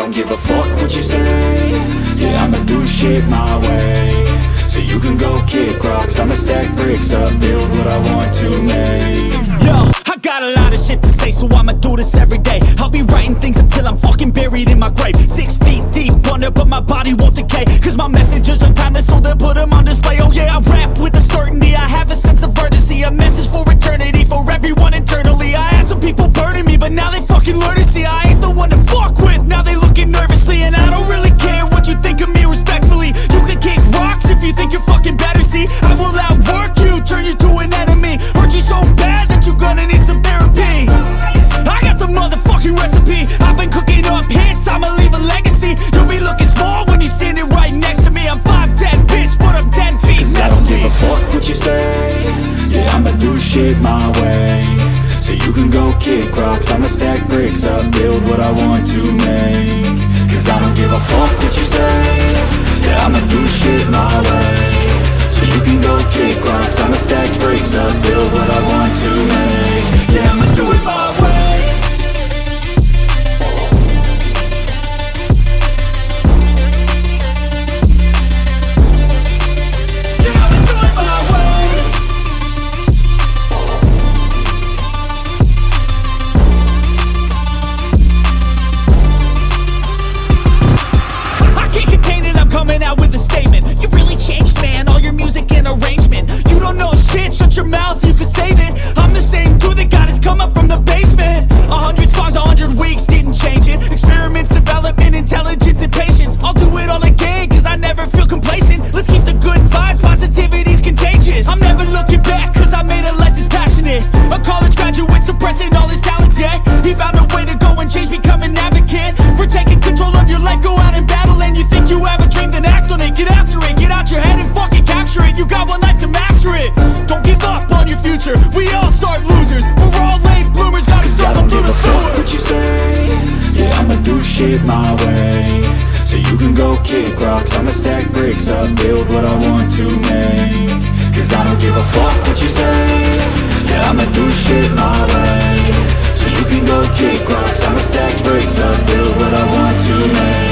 don't give a fuck what you say. Yeah, I'ma do shit my way. So you can go kick rocks, I'ma stack bricks up, build what I want to make. Yo, I got a lot of shit to say, so I'ma do this every day. I'll be writing things until I'm fucking buried in my grave. 6 feet deep under, but my body won't decay, cause my messages are timeless, so they'll put them on display. Oh yeah, I rap with a certainty, I have a sense of urgency, a message for eternity, for everyone internally. I had some people burning me, but now they fucking learn to see I ain't the one to fuck with. Now they looking nervously, and I don't really care what you think of me, respectfully. You can kick rocks if you think you're fucking better, see I will outwork you, turn you to an enemy, hurt you so bad that you're gonna need some therapy. I got the motherfucking recipe, I've been cooking up hits, I'ma leave a legacy. You'll be looking small when you're standing right next to me. I'm 5'10", bitch, but I'm 10 feet. Cause I don't give a fuck what you say. Yeah, I'ma do shit my way. So you can go kick rocks, I'ma stack bricks up, build what I want to make. Cause I don't give a fuck what you say. Yeah, I'ma do shit my way. So you can go kick rocks, I'ma stack bricks up, build what I want to make. Yeah, I'ma do it my way. Coming out with a statement. You really changed, man, all your music and arrangement. You don't know shit, shut your mouth, you can save it. I'm the same dude that got his come up from the basement. 100 songs, 100 weeks, didn't change it. Experiments, development, intelligence, and patience. I'll do it all again, cause I never feel complacent. Let's keep the good vibes, positivity's contagious. I'm never looking back, cause I made a life that's passionate. A college graduate suppressing all his talents, yeah. He found a way to go and change, become an advocate for taking control of your life, go out and battle. And you think you have a dream, then act on it, get after it, get out your head and fucking capture it. You got one life to master it. Don't give up on your future, we all start losers. We're all late bloomers, gotta struggle through the sewer. Fuck what you say. Yeah, I'ma do shit my way. So you can go kick rocks, I'ma stack bricks up, build what I want to make. Cause I don't give a fuck what you say. Yeah, I'ma do shit my way. So you can go kick rocks, I'ma stack bricks up, build what I want to make.